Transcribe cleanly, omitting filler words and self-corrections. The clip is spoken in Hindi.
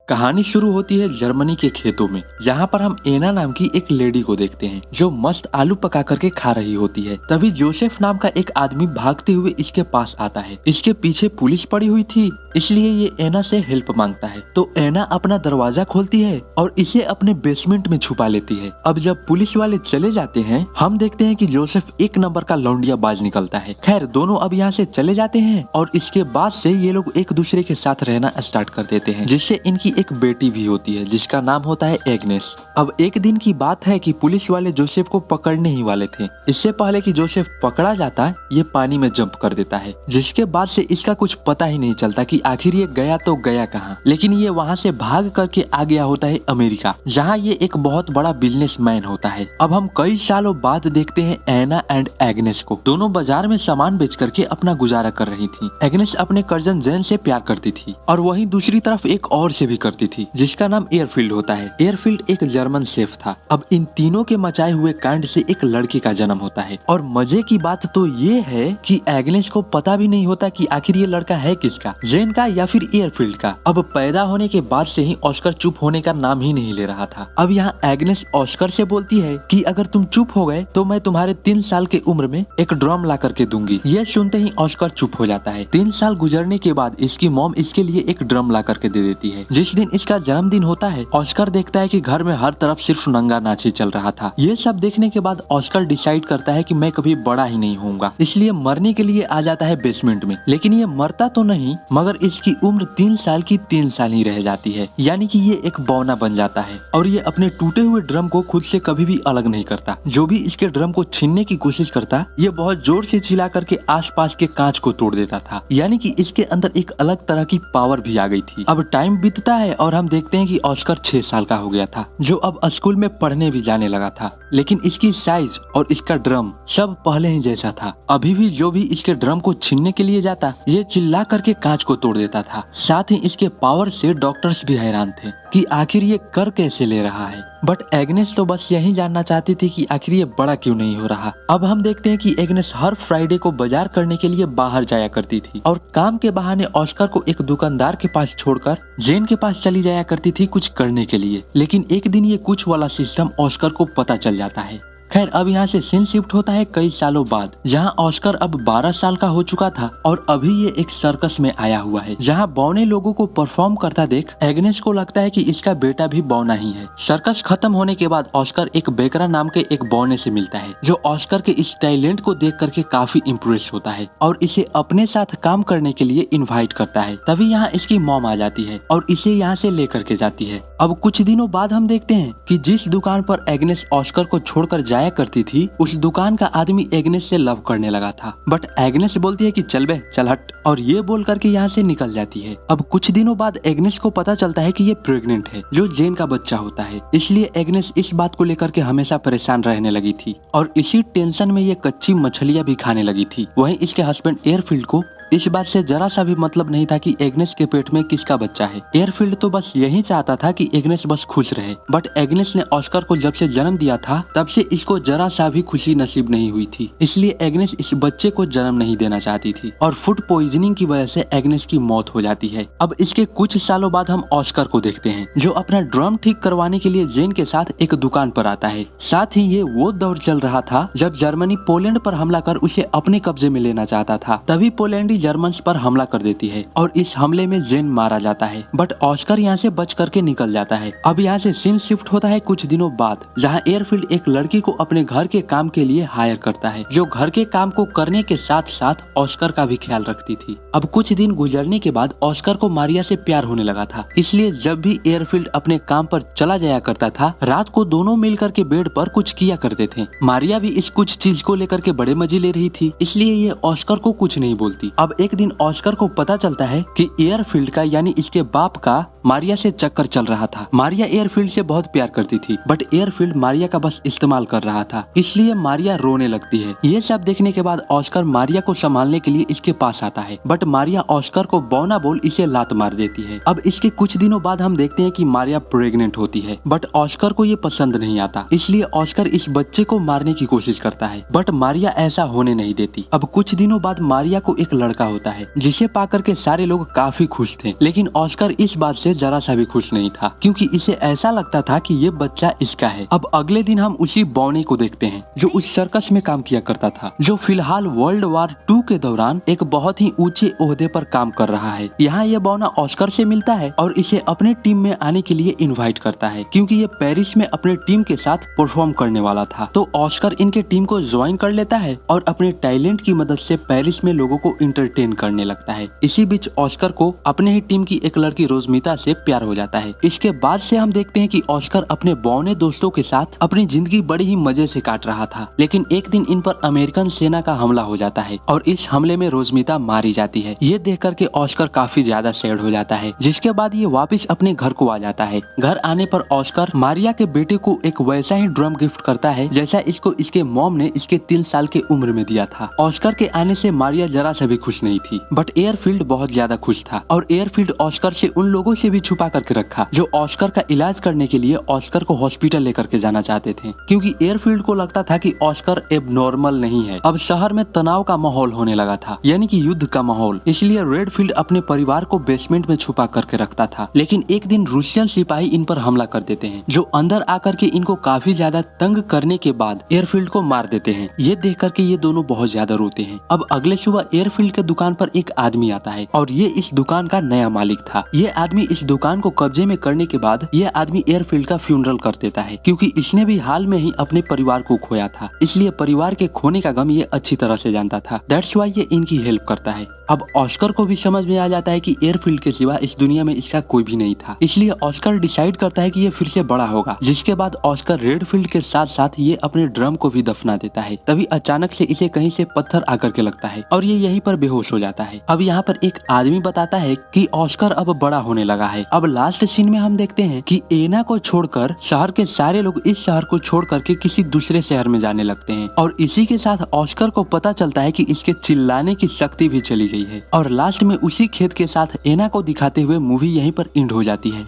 कहानी शुरू होती है जर्मनी के खेतों में। यहाँ पर हम एना नाम की एक लेडी को देखते हैं जो मस्त आलू पका करके खा रही होती है। तभी जोसेफ नाम का एक आदमी भागते हुए इसके पास आता है। इसके पीछे पुलिस पड़ी हुई थी, इसलिए ये एना से हेल्प मांगता है। तो एना अपना दरवाजा खोलती है और इसे अपने बेसमेंट में छुपा लेती है। अब जब पुलिस वाले चले जाते हैं, हम देखते हैं कि जोसेफ एक नंबर का लौंडिया बाज निकलता है। खैर दोनों अब यहाँ से चले जाते हैं और इसके बाद से ये लोग एक दूसरे के साथ रहना स्टार्ट कर देते हैं, जिससे इनकी एक बेटी भी होती है जिसका नाम होता है एग्नेस। अब एक दिन की बात है कि पुलिस वाले जोसेफ को पकड़ने ही वाले थे। इससे पहले कि जोसेफ पकड़ा जाता, ये पानी में जंप कर देता है, जिसके बाद से इसका कुछ पता ही नहीं चलता कि आखिर ये गया तो गया कहाँ। लेकिन ये वहाँ से भाग करके आ गया होता है अमेरिका, जहाँ ये एक बहुत बड़ा बिजनेसमैन होता है। अब हम कई सालों बाद देखते हैं एना एंड एग्नेस को। दोनों बाजार में सामान बेच करके अपना गुजारा कर रही थी। एग्नेस अपने कजन जेन से प्यार करती थी और वहीं दूसरी तरफ एक और से भी करती थी जिसका नाम एयरफील्ड होता है। एयरफील्ड एक जर्मन शेफ था। अब इन तीनों के मचाए हुए कांड से एक लड़के का जन्म होता है और मजे की बात तो ये है कि एग्नेस को पता भी नहीं होता कि आखिर ये लड़का है किसका, जेन का या फिर एयरफील्ड का। अब पैदा होने के बाद से ही ऑस्कर चुप होने का नाम ही नहीं ले रहा था। अब यहाँ एग्नेस ऑस्कर से बोलती है कि अगर तुम चुप हो गए तो मैं तुम्हारे 3 साल की उम्र में एक ड्रम ला करके दूंगी। ये सुनते ही ऑस्कर चुप हो जाता है। 3 साल गुजरने के बाद इसकी मॉम इसके लिए एक ड्रम ला करके दे देती है। जिस दिन इसका जन्मदिन होता है, ऑस्कर देखता है कि घर में हर तरफ सिर्फ नंगा नाच ही चल रहा था। ये सब देखने के बाद ऑस्कर डिसाइड करता है कि मैं कभी बड़ा ही नहीं होऊंगा, इसलिए मरने के लिए आ जाता है बेसमेंट में। लेकिन ये मरता तो नहीं, मगर इसकी उम्र 3 साल की 3 साल ही रह जाती है, यानी कि ये एक बौना बन जाता है और ये अपने टूटे हुए ड्रम को खुद से कभी भी अलग नहीं करता। जो भी इसके ड्रम को छीनने की कोशिश करता, ये बहुत जोर से चिल्ला करके आसपास के कांच को तोड़ देता था, यानी कि इसके अंदर एक अलग तरह की पावर भी आ गई थी। अब टाइम बीतता है और हम देखते हैं कि ऑस्कर 6 साल का हो गया था, जो अब स्कूल में पढ़ने भी जाने लगा था। लेकिन इसकी साइज और इसका ड्रम सब पहले ही जैसा था। अभी भी जो भी इसके ड्रम को छीनने के लिए जाता, ये चिल्ला करके कांच को तोड़ देता था। साथ ही इसके पावर से डॉक्टर्स भी हैरान थे कि आखिर ये कर कैसे ले रहा है। बट एग्नेस तो बस यही जानना चाहती थी कि आखिर ये बड़ा क्यों नहीं हो रहा। अब हम देखते हैं कि एग्नेस हर फ्राइडे को बाजार करने के लिए बाहर जाया करती थी और काम के बहाने ऑस्कर को एक दुकानदार के पास छोड़कर जेन के पास चली जाया करती थी कुछ करने के लिए। लेकिन एक दिन ये कुछ वाला सिस्टम ऑस्कर को पता चल जाता है। खैर अब यहाँ से सीन शिफ्ट होता है कई सालों बाद, जहाँ ऑस्कर अब 12 साल का हो चुका था और अभी ये एक सर्कस में आया हुआ है, जहाँ बौने लोगों को परफॉर्म करता देख एग्नेस को लगता है कि इसका बेटा भी बौना ही है। सर्कस खत्म होने के बाद ऑस्कर एक बेकरा नाम के एक बौने से मिलता है, जो ऑस्कर के इस टैलेंट को देख करके काफी इम्प्रेस होता है और इसे अपने साथ काम करने के लिए इन्वाइट करता है। तभी यहाँ इसकी मॉम आ जाती है और इसे यहाँ से लेकर के जाती है। अब कुछ दिनों बाद हम देखते हैं कि जिस दुकान पर एग्नेस ऑस्कर को छोड़कर जाया करती थी, उस दुकान का आदमी एग्नेस से लव करने लगा था। बट एग्नेस बोलती है कि चल बे चल हट, और ये बोल करके यहाँ से निकल जाती है। अब कुछ दिनों बाद एग्नेस को पता चलता है कि ये प्रेग्नेंट है, जो जेन का बच्चा होता है। इसलिए एग्नेस इस बात को लेकर के हमेशा परेशान रहने लगी थी और इसी टेंशन में ये कच्ची मछलियाँ भी खाने लगी थी। वहीं इसके हस्बैंड एयरफील्ड को इस बात से जरा सा भी मतलब नहीं था कि एग्नेस के पेट में किसका बच्चा है। एयरफील्ड तो बस यही चाहता था कि एग्नेस बस खुश रहे। बट एग्नेस ने ऑस्कर को जब से जन्म दिया था, तब से इसको जरा सा भी खुशी नसीब नहीं हुई थी। इसलिए एग्नेस इस बच्चे को जन्म नहीं देना चाहती थी और फूड पॉइजनिंग की वजह से एग्नेस की मौत हो जाती है। अब इसके कुछ सालों बाद हम ऑस्कर को देखते हैं, जो अपना ड्रम ठीक करवाने के लिए जेन के साथ एक दुकान पर आता है। साथ ही ये वो दौर चल रहा था जब जर्मनी पोलैंड पर हमला कर उसे अपने कब्जे में लेना चाहता था। तभी पोलैंडी जर्मन्स पर हमला कर देती है और इस हमले में जेन मारा जाता है। बट ऑस्कर यहाँ से बच करके निकल जाता है। अब यहाँ से सीन शिफ्ट होता है कुछ दिनों बाद, जहाँ एयरफील्ड एक लड़की को अपने घर के काम के लिए हायर करता है, जो घर के काम को करने के साथ साथ ऑस्कर का भी ख्याल रखती थी। अब कुछ दिन गुजरने के बाद ऑस्कर को मारिया से प्यार होने लगा था, इसलिए जब भी एयरफील्ड अपने काम पर चला जाया करता था, रात को दोनों मिल करके बेड पर कुछ किया करते थे। मारिया भी इस कुछ चीज को लेकर के बड़े मजे ले रही थी, इसलिए ये ऑस्कर को कुछ नहीं बोलती। अब एक दिन ऑस्कर को पता चलता है कि एयरफील्ड का यानी इसके बाप का मारिया से चक्कर चल रहा था। मारिया एयरफील्ड से बहुत प्यार करती थी, बट एयरफील्ड मारिया का बस इस्तेमाल कर रहा था, इसलिए मारिया रोने लगती है। ये सब देखने के बाद ऑस्कर मारिया को संभालने के लिए इसके पास आता है, बट मारिया ऑस्कर को बौना बोल इसे लात मार देती है। अब इसके कुछ दिनों बाद हम देखते हैं कि मारिया प्रेग्नेंट होती है, बट ऑस्कर को ये पसंद नहीं आता, इसलिए ऑस्कर इस बच्चे को मारने की कोशिश करता है, बट मारिया ऐसा होने नहीं देती। अब कुछ दिनों बाद मारिया को एक लड़का लड़का होता है जिसे पाकर के सारे लोग काफी खुश थे। लेकिन ऑस्कर इस बात से जरा सा भी खुश नहीं था क्योंकि इसे ऐसा लगता था कि ये बच्चा इसका है। अब अगले दिन हम उसी बॉनी को देखते हैं जो उस सर्कस में काम किया करता था, जो फिलहाल वर्ल्ड वॉर 2 के दौरान एक बहुत ही ऊंचे ओहदे पर काम कर रहा है। यहाँ ये बौना ऑस्कर से मिलता है और इसे अपने टीम में आने के लिए इनवाइट करता है क्योंकि ये पेरिस में अपने टीम के साथ परफॉर्म करने वाला था। तो ऑस्कर इनके टीम को ज्वाइन कर लेता है और अपने टैलेंट की मदद से पेरिस में लोगों को इंटरटेन करने लगता है। इसी बीच ऑस्कर को अपने ही टीम की एक लड़की रोजमिता से प्यार हो जाता है। इसके बाद से हम देखते हैं कि ऑस्कर अपने बौने दोस्तों के साथ अपनी जिंदगी बड़ी ही मजे से काट रहा था। लेकिन एक दिन इन पर अमेरिकन सेना का हमला हो जाता है और इस हमले में रोजमिता मारी जाती है। ये देख करके ऑस्कर काफी ज्यादा सैड हो जाता है, जिसके बाद ये वापस अपने घर को आ जाता है। घर आने पर ऑस्कर मारिया के बेटे को एक वैसा ही ड्रम गिफ्ट करता है जैसा इसको इसके मॉम ने इसके 3 साल के उम्र में दिया था। ऑस्कर के आने से मारिया जरा सा भी खुश नहीं थी, बट एयरफील्ड बहुत ज्यादा खुश था और एयरफील्ड ऑस्कर से उन लोगों से भी छुपा करके रखा जो ऑस्कर का इलाज करने के लिए ऑस्कर को हॉस्पिटल लेकर के जाना चाहते थे, क्योंकि एयरफील्ड को लगता था कि ऑस्कर एबनॉर्मल नहीं है। अब शहर में तनाव का माहौल होने लगा था, यानी कि युद्ध का माहौल, इसलिए रेडफील्ड अपने परिवार को बेसमेंट में छुपा करके रखता था। लेकिन एक दिन रूसियन सिपाही इन पर हमला कर देते हैं, जो अंदर आकर के इनको काफी ज्यादा तंग करने के बाद एयरफील्ड को मार देते हैं। ये देख करके ये दोनों बहुत ज्यादा रोते हैं। अब अगले सुबह एयरफील्ड के दुकान पर एक आदमी आता है और ये इस दुकान का नया मालिक था। ये आदमी इस दुकान को कब्जे में करने के बाद ये आदमी एयरफील्ड का फ्यूनरल कर देता है, क्योंकि इसने भी हाल में ही अपने परिवार को खोया था, इसलिए परिवार के खोने का गम ये अच्छी तरह से जानता था। दैट्स व्हाई ये इनकी हेल्प करता है। अब ऑस्कर को भी समझ में आ जाता है कि एयरफील्ड के सिवा इस दुनिया में इसका कोई भी नहीं था, इसलिए ऑस्कर डिसाइड करता है कि ये फिर से बड़ा होगा। जिसके बाद ऑस्कर रेडफील्ड के साथ साथ ये अपने ड्रम को भी दफना देता है। तभी अचानक से इसे कहीं से पत्थर आकर के लगता है और ये यहीं पर बेहोश हो जाता है। अब यहाँ पर एक आदमी बताता है कि ऑस्कर अब बड़ा होने लगा है। अब लास्ट सीन में हम देखते हैं कि एना को छोड़कर शहर के सारे लोग इस शहर को छोड़ करके किसी दूसरे शहर में जाने लगते हैं और इसी के साथ ऑस्कर को पता चलता है कि इसके चिल्लाने की शक्ति भी चली गई है। और लास्ट में उसी खेत के साथ एना को दिखाते हुए मूवी यहीं पर एंड हो जाती है।